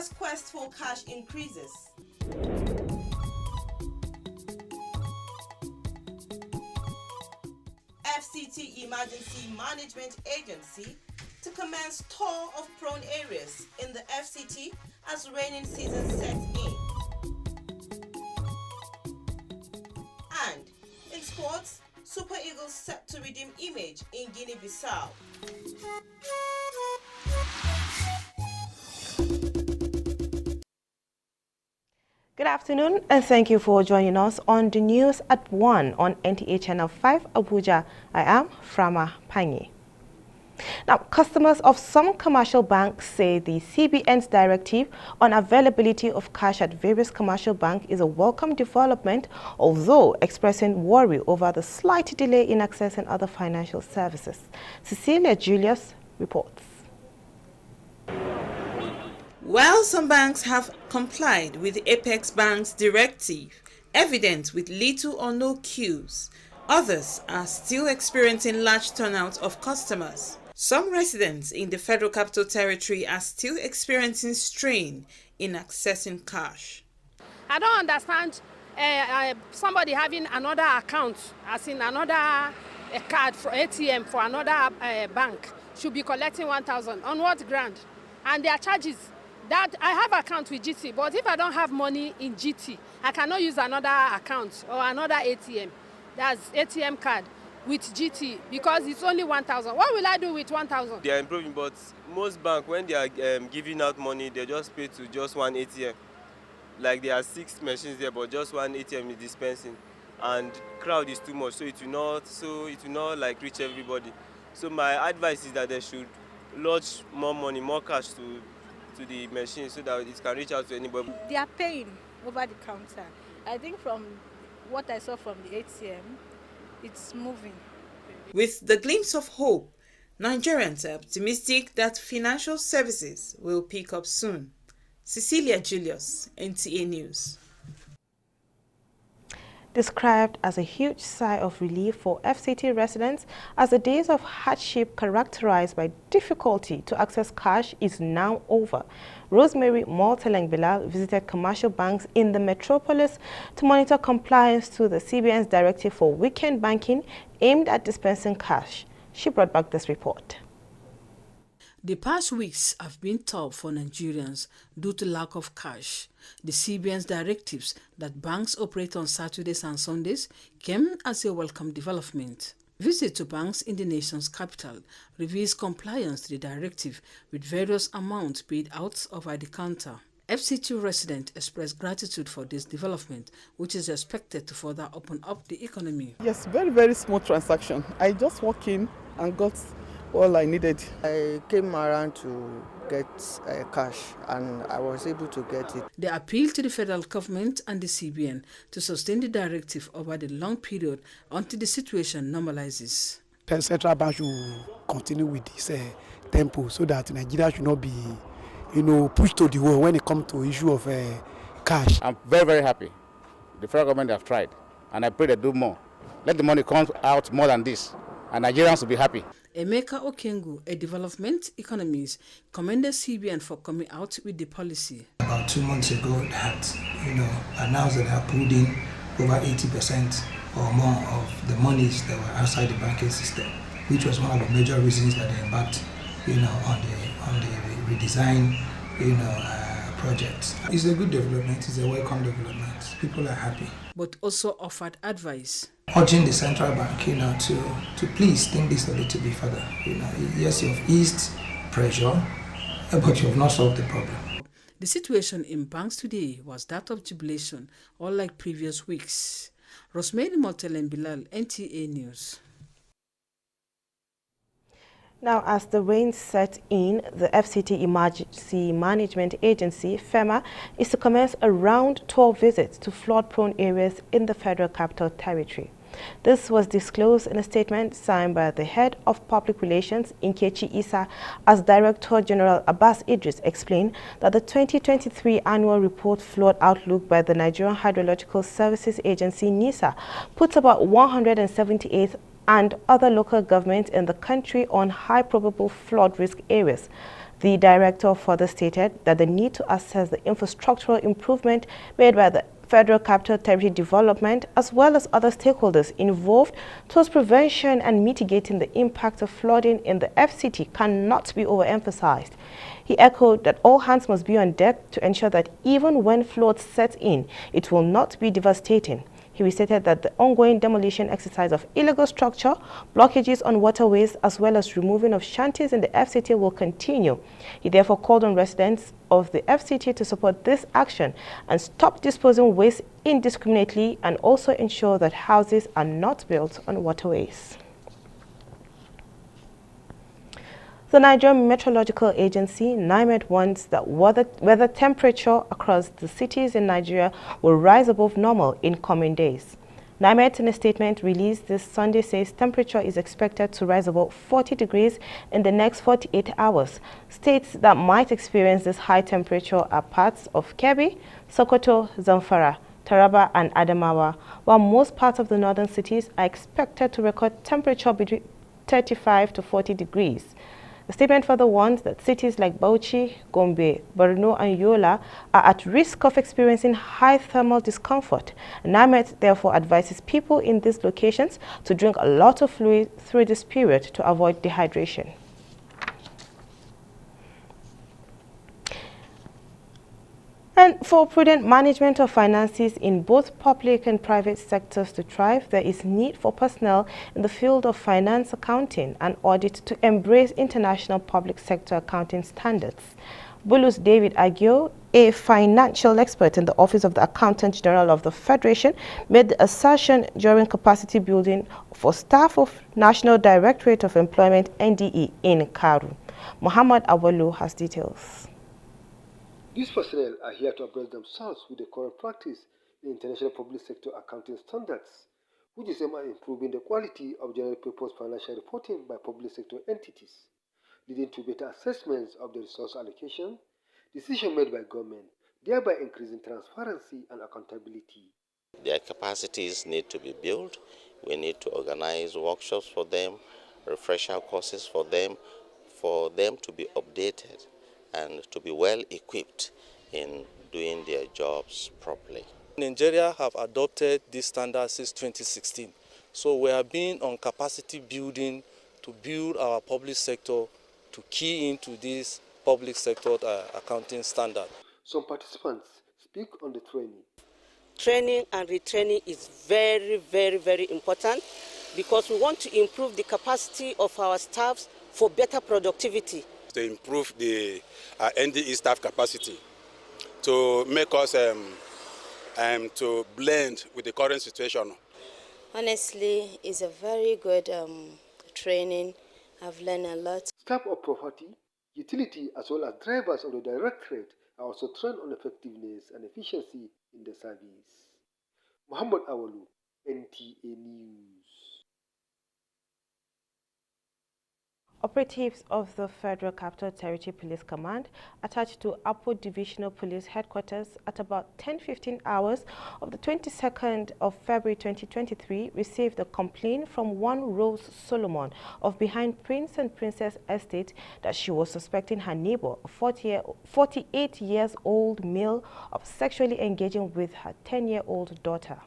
as quest for cash increases. FCT Emergency Management Agency to commence tour of prone areas in the FCT as raining season sets in. And in sports, Super Eagles set to redeem image in Guinea-Bissau. Good afternoon and thank you for joining us on the news at 1 on NTA Channel 5 Abuja. I am Frama Panyi. Now, customers of some commercial banks say the CBN's directive on availability of cash at various commercial banks is a welcome development, although expressing worry over the slight delay in accessing other financial services. Cecilia Julius reports. While some banks have complied with the Apex Bank's directive, evident with little or no queues, others are still experiencing large turnouts of customers. Some residents in the Federal Capital Territory are still experiencing strain in accessing cash. I don't understand somebody having another account, as in another card for ATM for another bank, should be collecting 1,000. On what ground? And their charges. That I have account with GT, but if I don't have money in GT, I cannot use another account or another ATM. That's ATM card with GT because it's only 1,000. What will I do with 1,000? They are improving, but most banks, when they are giving out money, they just pay to just one ATM. Like there are 6 machines there, but just one ATM is dispensing, and crowd is too much, so it will not like reach everybody. So my advice is that they should lodge more money, more cash to the machine so that it can reach out to anybody. They are paying over the counter. I think from what I saw from the ATM, it's moving. With the glimpse of hope, Nigerians are optimistic that financial services will pick up soon. Cecilia Julius, NTA News. Described as a huge sigh of relief for FCT residents as the days of hardship characterized by difficulty to access cash is now over. Rosemary Morteleng Bilal visited commercial banks in the metropolis to monitor compliance to the CBN's directive for weekend banking aimed at dispensing cash. She brought back this report. The past weeks have been tough for Nigerians due to lack of cash. The CBN's directives that banks operate on Saturdays and Sundays came as a welcome development. Visit to banks in the nation's capital reveals compliance to the directive with various amounts paid out over the counter. FCT residents expressed gratitude for this development, which is expected to further open up the economy. Yes, very, very smooth transaction. I just walked in and got all I needed. I came around to get cash and I was able to get it. They appeal to the federal government and the CBN to sustain the directive over the long period until the situation normalizes. The central bank should continue with this tempo so that Nigeria should not be, pushed to the wall when it comes to issue of cash. I'm very, very happy. The federal government have tried, and I pray they do more. Let the money come out more than this, and Nigerians will be happy. Emeka Okengu, a development economist, commended CBN for coming out with the policy. About 2 months ago, they had, announced that they have pulled in over 80% or more of the monies that were outside the banking system, which was one of the major reasons that they embarked, on the redesign, project. It's a good development. It's a welcome development. People are happy. But also offered advice. Urging the central bank, to please think this a little bit further. Yes, you have eased pressure, but you have not solved the problem. The situation in banks today was that of jubilation, unlike previous weeks. Rosemary Morteleng Bilal, NTA News. Now, as the rain set in, the FCT Emergency Management Agency, FEMA, is to commence around 12 visits to flood-prone areas in the Federal Capital Territory. This was disclosed in a statement signed by the head of public relations, Nkechi Issa, as Director General Abbas Idris explained that the 2023 annual report flood outlook by the Nigerian Hydrological Services Agency, NISA, puts about 178 and other local governments in the country on high probable flood risk areas. The director further stated that the need to assess the infrastructural improvement made by the Federal Capital Territory Development as well as other stakeholders involved towards prevention and mitigating the impact of flooding in the FCT cannot be overemphasized. He echoed that all hands must be on deck to ensure that even when floods set in, it will not be devastating. He restated that the ongoing demolition exercise of illegal structure, blockages on waterways, as well as removing of shanties in the FCT will continue. He therefore called on residents of the FCT to support this action and stop disposing waste indiscriminately and also ensure that houses are not built on waterways. The Nigerian Meteorological Agency, NIMET, warns that weather temperature across the cities in Nigeria will rise above normal in coming days. NIMET, in a statement released this Sunday, says temperature is expected to rise above 40 degrees in the next 48 hours. States that might experience this high temperature are parts of Kebbi, Sokoto, Zamfara, Taraba and Adamawa, while most parts of the northern cities are expected to record temperature between 35 to 40 degrees. The statement further warns that cities like Bauchi, Gombe, Borno and Yola are at risk of experiencing high thermal discomfort. NIMET therefore advises people in these locations to drink a lot of fluid through this period to avoid dehydration. And for prudent management of finances in both public and private sectors to thrive, there is need for personnel in the field of finance accounting and audit to embrace international public sector accounting standards. Bulus David Agio, a financial expert in the Office of the Accountant General of the Federation, made the assertion during capacity building for staff of National Directorate of Employment (NDE) in Karu. Muhammad Awalu has details. These personnel are here to abreast themselves with the current practice in international public sector accounting standards, which is aimed at improving the quality of general purpose financial reporting by public sector entities, leading to better assessments of the resource allocation, decisions made by government, thereby increasing transparency and accountability. Their capacities need to be built. We need to organize workshops for them, refresher courses for them to be updated and to be well equipped in doing their jobs properly. Nigeria have adopted this standard since 2016. So we have been on capacity building to build our public sector to key into this public sector accounting standard. Some participants speak on the training. Training and retraining is very, very, very important because we want to improve the capacity of our staffs for better productivity. To improve the NDE staff capacity, to make us to blend with the current situation. Honestly, it's a very good training. I've learned a lot. Staff of property, utility, as well as drivers of the directorate are also trained on effectiveness and efficiency in the service. Muhammad Awalu, NTA News. Operatives of the Federal Capital Territory Police Command attached to Apo Divisional Police Headquarters at about 10:15 hours of the 22nd of February 2023 received a complaint from one Rose Solomon of Behind Prince and Princess Estate that she was suspecting her neighbor, a 48-year-old male, of sexually engaging with her 10-year-old daughter.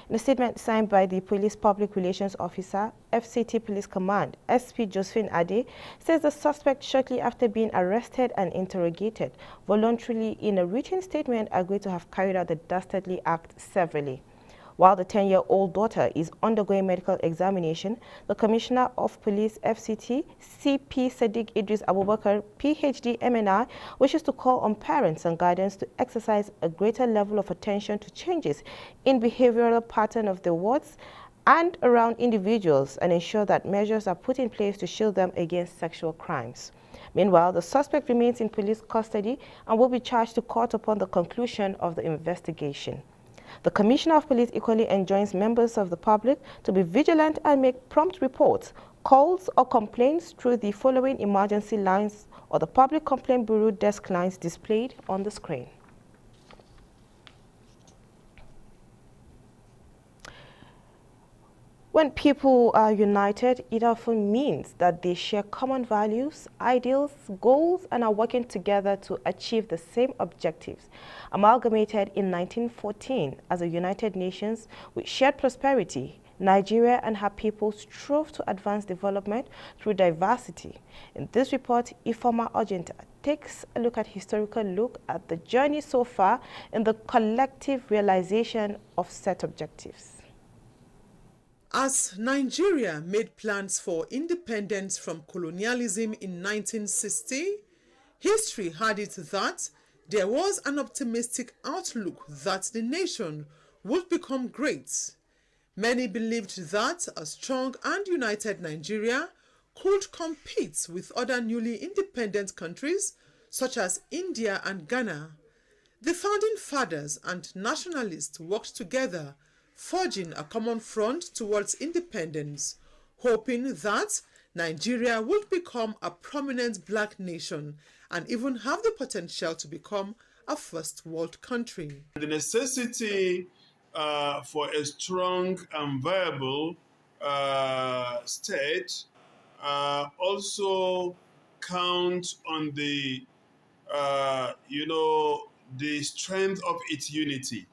In a statement signed by the Police Public Relations Officer, FCT Police Command, SP Josephine Ade, says the suspect, shortly after being arrested and interrogated, voluntarily in a written statement agreed to have carried out the dastardly act severally. While the 10-year-old daughter is undergoing medical examination, the Commissioner of Police FCT, CP Sadiq Idris Abubakar, PhD MNI, wishes to call on parents and guardians to exercise a greater level of attention to changes in behavioral pattern of the wards and around individuals and ensure that measures are put in place to shield them against sexual crimes. Meanwhile, the suspect remains in police custody and will be charged to court upon the conclusion of the investigation. The Commissioner of Police equally enjoins members of the public to be vigilant and make prompt reports, calls or complaints through the following emergency lines or the Public Complaint Bureau desk lines displayed on the screen. When people are united, it often means that they share common values, ideals, goals, and are working together to achieve the same objectives. Amalgamated in 1914 as a United Nations with shared prosperity, Nigeria and her people strove to advance development through diversity. In this report, Ifeoma Ojenta takes a historical look at the journey so far in the collective realization of set objectives. As Nigeria made plans for independence from colonialism in 1960, history had it that there was an optimistic outlook that the nation would become great. Many believed that a strong and united Nigeria could compete with other newly independent countries such as India and Ghana. The founding fathers and nationalists worked together, forging a common front towards independence, hoping that Nigeria would become a prominent black nation and even have the potential to become a first world country. The necessity for a strong and viable state also count on the the strength of its unity,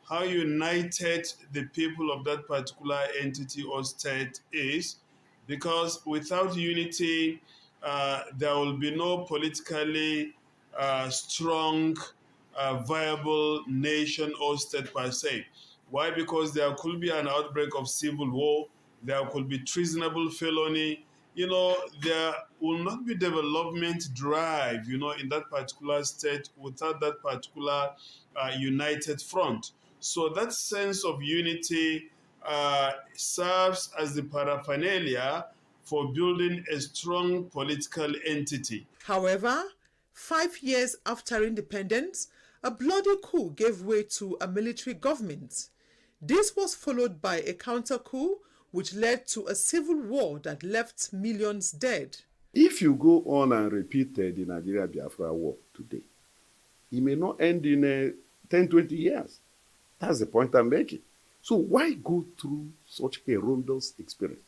how united the people of that particular entity or state is, because without unity, there will be no politically strong, viable nation or state per se. Why? Because there could be an outbreak of civil war, there could be treasonable felony, there will not be development drive, in that particular state without that particular united front. So that sense of unity serves as the paraphernalia for building a strong political entity. However, 5 years after independence, a bloody coup gave way to a military government. This was followed by a counter-coup which led to a civil war that left millions dead. If you go on and repeat the Nigeria-Biafra war today, it may not end in 10, 20 years. That's the point I'm making. So why go through such a horrendous experience,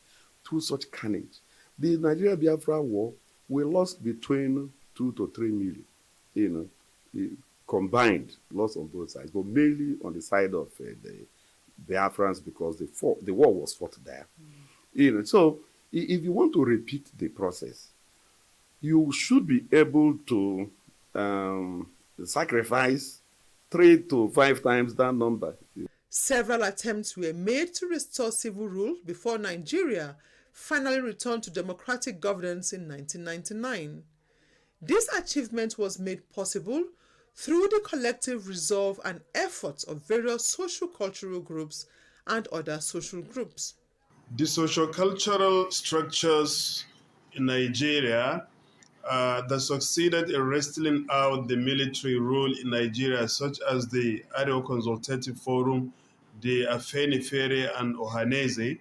through such carnage? The Nigeria-Biafra war, we lost between 2 to 3 million, combined loss on both sides, but mainly on the side of the Biafrans because the war was fought there. So if you want to repeat the process, you should be able to sacrifice 3 to 5 times that number. Several attempts were made to restore civil rule before Nigeria finally returned to democratic governance in 1999. This achievement was made possible through the collective resolve and efforts of various socio-cultural groups and other social groups. The socio-cultural structures in Nigeria that succeeded in wresting out the military rule in Nigeria, such as the Arewa Consultative Forum, the Afenifere and Ohaneze,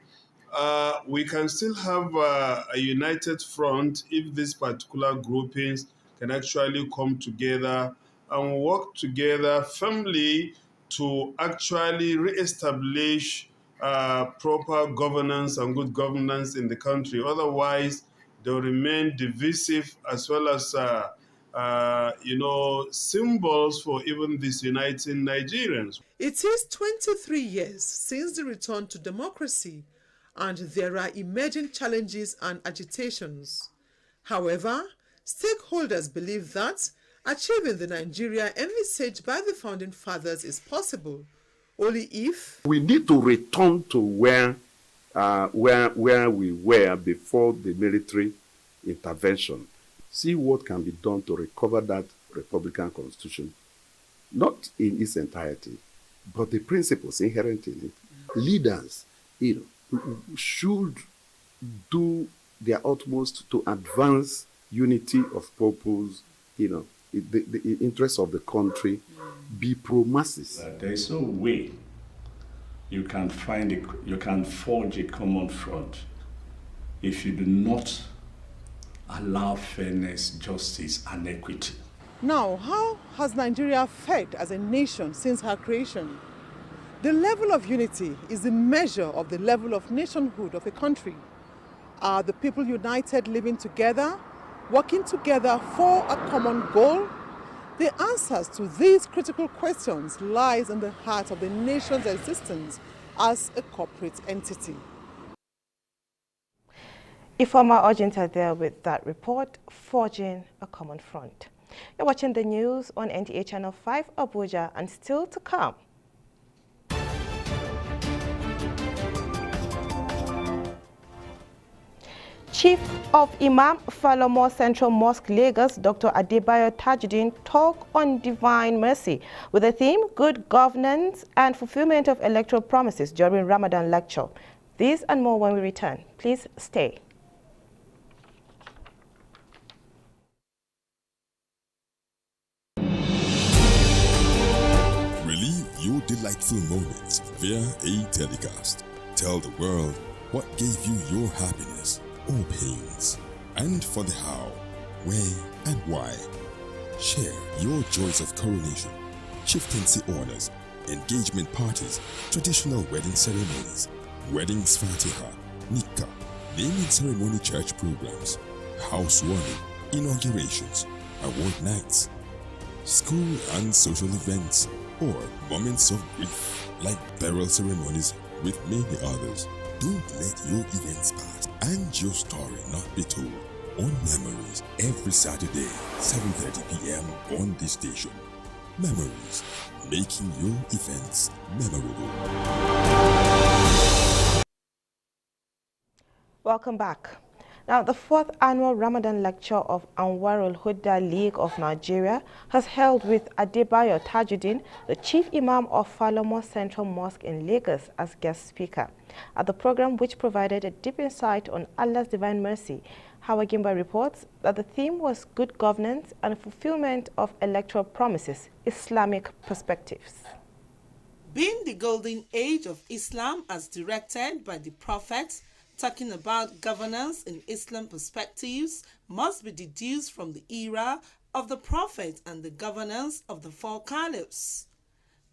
we can still have a united front if these particular groupings can actually come together and work together firmly to actually re-establish proper governance and good governance in the country. Otherwise, they'll remain divisive as well as, symbols for even disuniting Nigerians. It is 23 years since the return to democracy, and there are emerging challenges and agitations. However, stakeholders believe that achieving the Nigeria envisaged by the founding fathers is possible, only if we need to return to where we were before the military intervention. See what can be done to recover that Republican Constitution, not in its entirety, but the principles inherent in it. Leaders, should do their utmost to advance unity of purpose, the interests of the country, be pro-masses. There is no way you can forge a common front if you do not allow fairness, justice, and equity. Now, how has Nigeria fared as a nation since her creation? The level of unity is the measure of the level of nationhood of a country. Are the people united, living together, working together for a common goal? The answers to these critical questions lies in the heart of the nation's existence as a corporate entity. Ifeoma Urgent there with that report, Forging a Common Front. You're watching the news on NTA Channel 5 Abuja, and still to come. Chief of Imam Falomo Central Mosque, Lagos, Dr. Adebayo Tajuddin, talk on divine mercy with the theme Good Governance and Fulfillment of Electoral Promises during Ramadan lecture. These and more when we return. Please stay. Relive your delightful moments via a telecast. Tell the world what gave you your happiness or pains, and for the how, where, and why. Share your joys of coronation, chieftaincy orders, engagement parties, traditional wedding ceremonies, weddings fatiha, nikah, naming ceremony church programs, housewarming, inaugurations, award nights, school and social events, or moments of grief like burial ceremonies with many others. Don't let your events pass and your story not be told on Memories every Saturday, 7:30 p.m. on this station. Memories, making your events memorable. Welcome back. Now, the 4th annual Ramadan lecture of Anwarul Huda League of Nigeria has held with Adebayo Tajuddin, the Chief Imam of Falomo Central Mosque in Lagos, as guest speaker. At the program, which provided a deep insight on Allah's divine mercy, Hawa Gimba reports that the theme was good governance and fulfillment of electoral promises, Islamic perspectives. Being the golden age of Islam as directed by the Prophet, talking about governance in Islam perspectives must be deduced from the era of the Prophet and the governance of the 4 caliphs.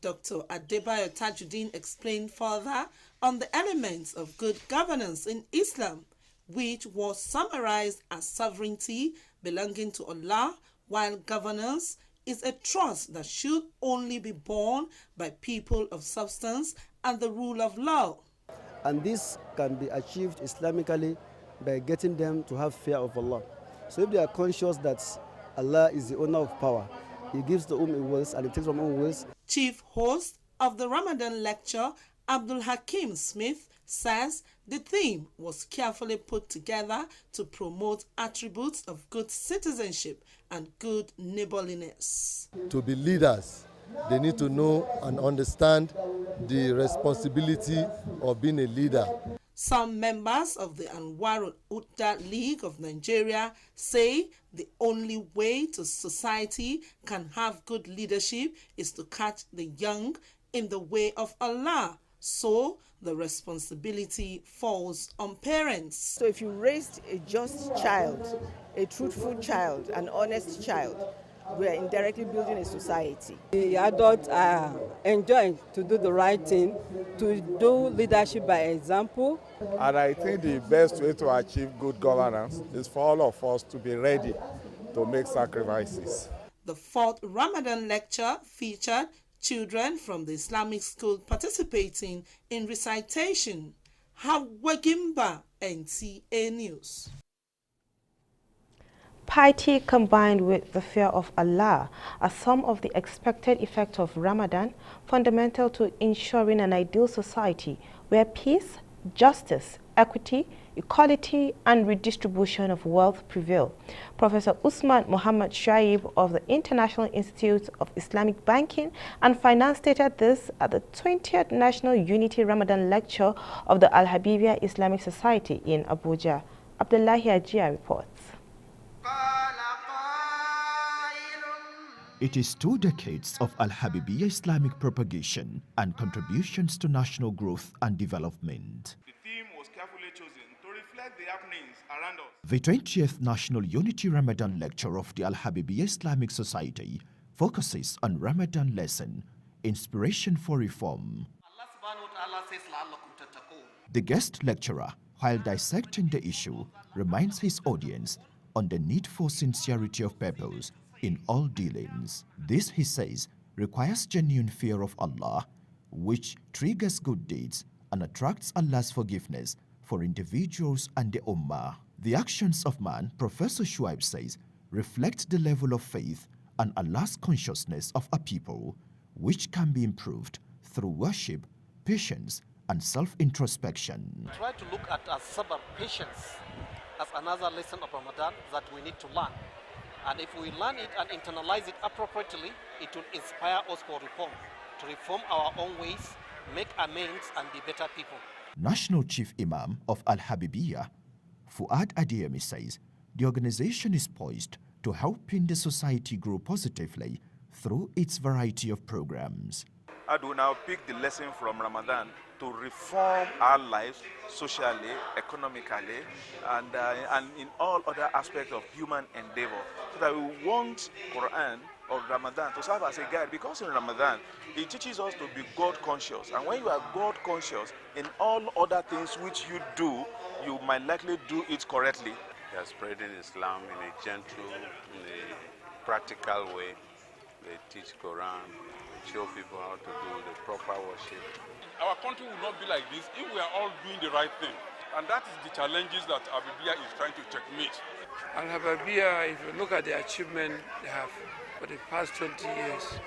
Dr. Adebayo Tajuddin explained further on the elements of good governance in Islam, which was summarized as sovereignty belonging to Allah, while governance is a trust that should only be borne by people of substance and the rule of law. And this can be achieved Islamically by getting them to have fear of Allah. So if they are conscious that Allah is the owner of power, He gives to whom He wills and He takes from whom He wills. Chief host of the Ramadan lecture, Abdul Hakim Smith, says the theme was carefully put together to promote attributes of good citizenship and good neighborliness. To be leaders, they need to know and understand the responsibility of being a leader. Some members of the Anwarul Huda League of Nigeria say the only way to society can have good leadership is to catch the young in the way of Allah. So the responsibility falls on parents. So if you raised a just child, a truthful child, an honest child, we are indirectly building a society. The adults are enjoying to do the right thing, to do leadership by example. And I think the best way to achieve good governance is for all of us to be ready to make sacrifices. The 4th Ramadan lecture featured children from the Islamic school participating in recitation. Hawagimba, NTA News. Piety combined with the fear of Allah are some of the expected effects of Ramadan, fundamental to ensuring an ideal society where peace, justice, equity, equality, and redistribution of wealth prevail. Professor Usman Muhammad Shaib of the International Institute of Islamic Banking and Finance stated this at the 20th National Unity Ramadan Lecture of the Al-Habibiyya Islamic Society in Abuja. Abdullahi Ajia reports. It is 2 decades of Al-Habibiyya Islamic propagation and contributions to national growth and development. The theme was carefully chosen to reflect the happenings around us. The 20th National Unity Ramadan Lecture of the Al-Habibiyya Islamic Society focuses on Ramadan lesson, inspiration for reform. Allah The guest lecturer, while dissecting the issue, reminds his audience on the need for sincerity of purpose in all dealings. This, he says, requires genuine fear of Allah, which triggers good deeds and attracts Allah's forgiveness for individuals and the Ummah. The actions of man, Professor Shuaib says, reflect the level of faith and Allah's consciousness of a people, which can be improved through worship, patience, and self-introspection. Try to look at sabr, patience, as another lesson of Ramadan that we need to learn. And if we learn it and internalize it appropriately, it will inspire us for reform, to reform our own ways, make amends, and be better people. National Chief Imam of Al-Habibiyah, Fuad Adeyemi, says the organization is poised to helping the society grow positively through its variety of programs. I do now pick the lesson from Ramadan to reform our lives socially, economically, and in all other aspects of human endeavor. So that we want Quran or Ramadan to serve as a guide, because in Ramadan it teaches us to be God conscious, and when you are God conscious in all other things which you do, you might likely do it correctly. They are spreading Islam in a gentle, in a practical way. They teach Quran, they show people how to do the proper worship. Our country will not be like this if we are all doing the right thing, and that is the challenges that Habibiyah is trying to checkmate. Al-Habibiyah, if you look at the achievement they have for the past 20 years,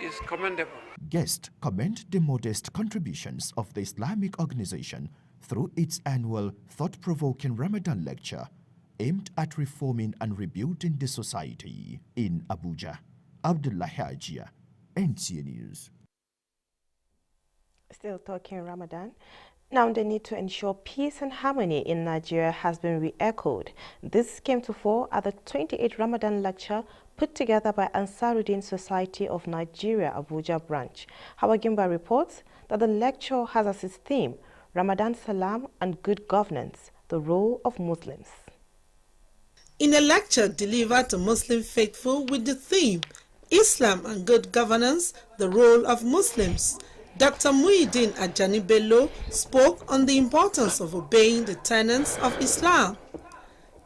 is commendable. Guests commend the modest contributions of the Islamic organization through its annual thought-provoking Ramadan lecture aimed at reforming and rebuilding the society. In Abuja, Abdullahi Ajia, NTA News. Still talking Ramadan. Now the need to ensure peace and harmony in Nigeria has been re-echoed. This came to fore at the 28th Ramadan lecture put together by Ansaruddin Society of Nigeria, Abuja branch. Hawagimba reports that the lecture has as its theme Ramadan Salam and Good Governance, the Role of Muslims. In a lecture delivered to Muslim faithful with the theme Islam and Good Governance, the Role of Muslims, Dr. Muhyiddin Ajani Bello spoke on the importance of obeying the tenets of Islam.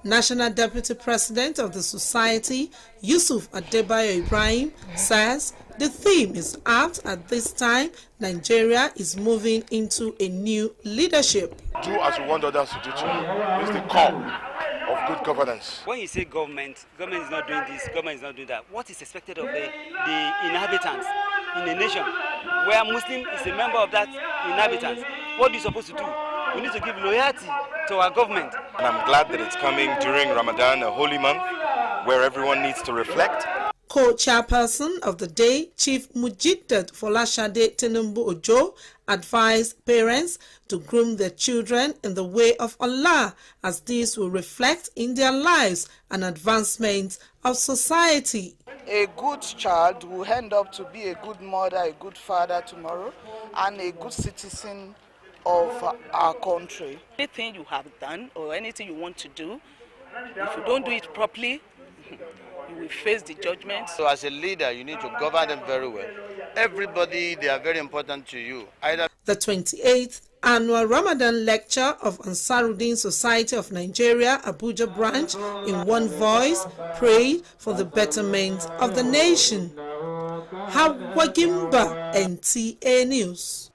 National Deputy President of the Society, Yusuf Adebayo Ibrahim, says the theme is apt at this time Nigeria is moving into a new leadership. Do as we want others to do too. This is the core of good governance. When you say government is not doing this, government is not doing that, what is expected of the inhabitants in a nation where Muslim is a member of that inhabitants? What are you supposed to do? We need to give loyalty to our government. And I'm glad that it's coming during Ramadan, a holy month, where everyone needs to reflect. Co-chairperson of the day, Chief Mujidat Folashade Tinubu Ojo, advised parents to groom their children in the way of Allah, as this will reflect in their lives and advancement of society. A good child will end up to be a good mother, a good father tomorrow, and a good citizen of our country. Anything you have done or anything you want to do, if you don't do it properly, you will face the judgment. So as a leader, you need to govern them very well. Everybody, they are very important to you. The 28th annual Ramadan lecture of Ansaruddin Society of Nigeria, Abuja branch, in one voice, prayed for the betterment of the nation. Hawagimba, NTA News.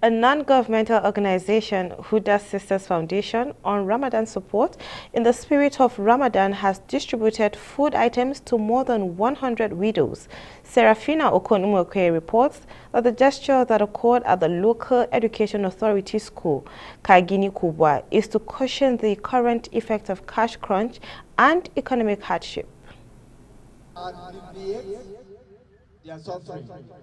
A non-governmental organization, Huda Sisters Foundation, on Ramadan support in the spirit of Ramadan has distributed food items to more than 100 widows. Serafina Okonumokwe reports that the gesture that occurred at the local education authority school, Kagini Kubwa, is to cushion the current effect of cash crunch and economic hardship.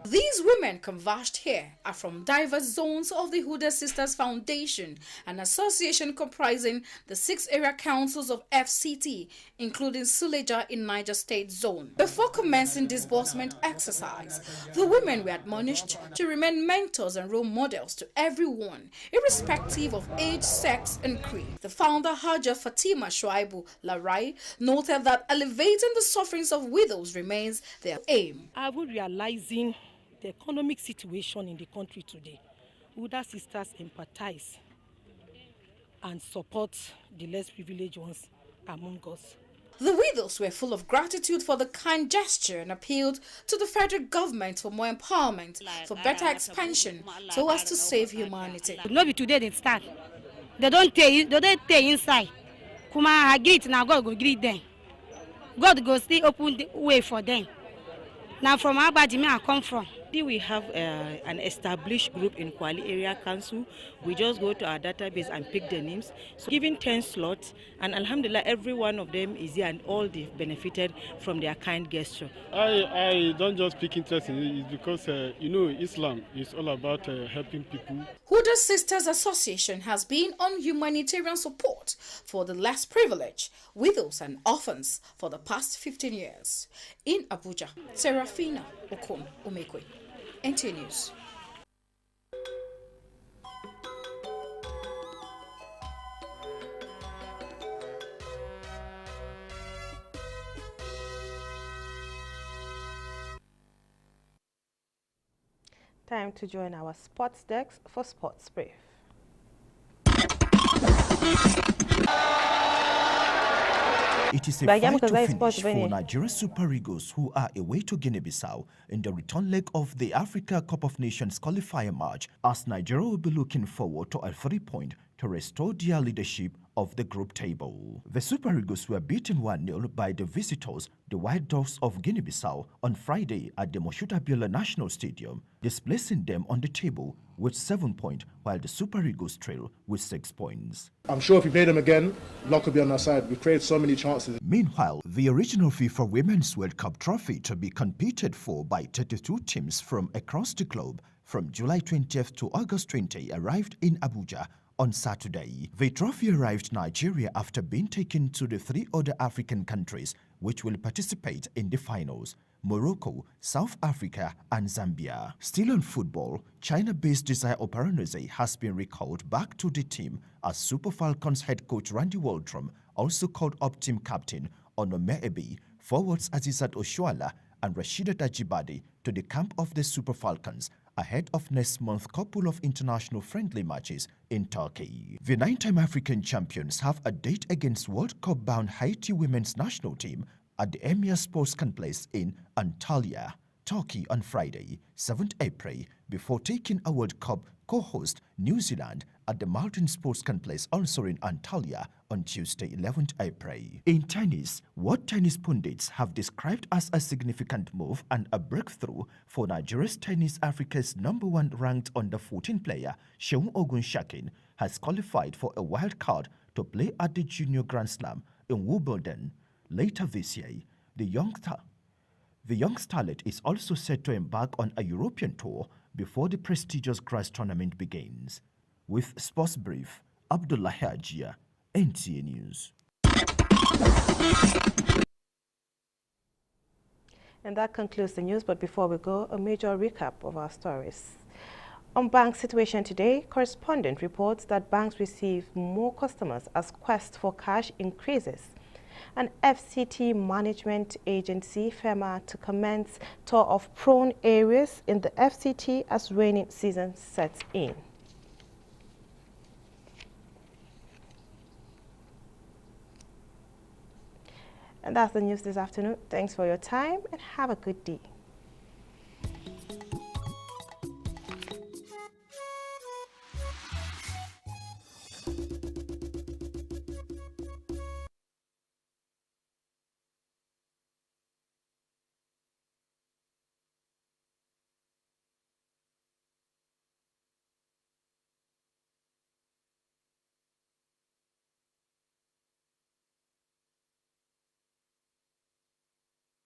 These women converged here are from diverse zones of the Huda Sisters Foundation, an association comprising the 6 area councils of FCT, including Suleja in Niger State Zone. Before commencing disbursement exercise, the women were admonished to remain mentors and role models to everyone, irrespective of age, sex, and creed. The founder, Haja Fatima Shuaibu Larai, noted that elevating the sufferings of widows remains their aim. Are we realizing the economic situation in the country today, Huda sisters empathize and support the less privileged ones among us. The widows were full of gratitude for the kind gesture and appealed to the federal government for more empowerment, for better expansion, so as to save humanity. No be today they start. They don't tell inside. Kuma I greet now God go greet them. God go still open the way for them. Now from Abadimi I come from. We have an established group in Kwali Area Council. We just go to our database and pick the names. So given 10 slots, and alhamdulillah, every one of them is here and all they've benefited from their kind gesture. I don't just pick interest in it, it's because, Islam is all about helping people. Huda Sisters Association has been on humanitarian support for the less privileged, widows and orphans for the past 15 years. In Abuja, Serafina Okon Umekwe, NT News. Time to join our sports desk for Sports Brief. It is a fight to finish for Nigeria Super Eagles, who are away to Guinea-Bissau in the return leg of the Africa Cup of Nations qualifier match, as Nigeria will be looking forward to a 3-point to restore their leadership of the group table. The Super Eagles were beaten 1-0 by the visitors, the White Dogs of Guinea-Bissau, on Friday at the Moshood Abiola National Stadium, displacing them on the table with 7 points, while the Super Eagles trail with 6 points. I'm sure if we play them again, luck will be on our side. We created so many chances. Meanwhile, the original FIFA Women's World Cup trophy to be competed for by 32 teams from across the globe from July 20th to August 20 arrived in Abuja on Saturday. The trophy arrived Nigeria after being taken to the 3 other African countries which will participate in the finals: Morocco, South Africa, and Zambia. Still on football, China-based Desire Operanese has been recalled back to the team as Super Falcons head coach Randy Waldrum also called up team captain Onome Ebi, forwards Azizat Oshuala and Rashida Dajibade to the camp of the Super Falcons ahead of next month's couple of international friendly matches in Turkey. The 9-time African champions have a date against World Cup-bound Haiti women's national team at the Emir Sports Complex in Antalya, Turkey on Friday, 7th April, before taking a World Cup co-host New Zealand at the Mountain Sports Complex also in Antalya on Tuesday, 11th April. In tennis, what tennis pundits have described as a significant move and a breakthrough for Nigeria's Tennis Africa's #1 ranked under-14 player, Seun Ogunshakin, has qualified for a wild card to play at the Junior Grand Slam in Wimbledon later this year. The young starlet is also set to embark on a European tour before the prestigious grass tournament begins. With Sports Brief, Abdullah Hajia, NTA News. And that concludes the news, but before we go, a major recap of our stories. On bank situation today, correspondent reports that banks receive more customers as quest for cash increases. An FCT management agency, FEMA, to commence tour of prone areas in the FCT as rainy season sets in. And that's the news this afternoon. Thanks for your time and have a good day.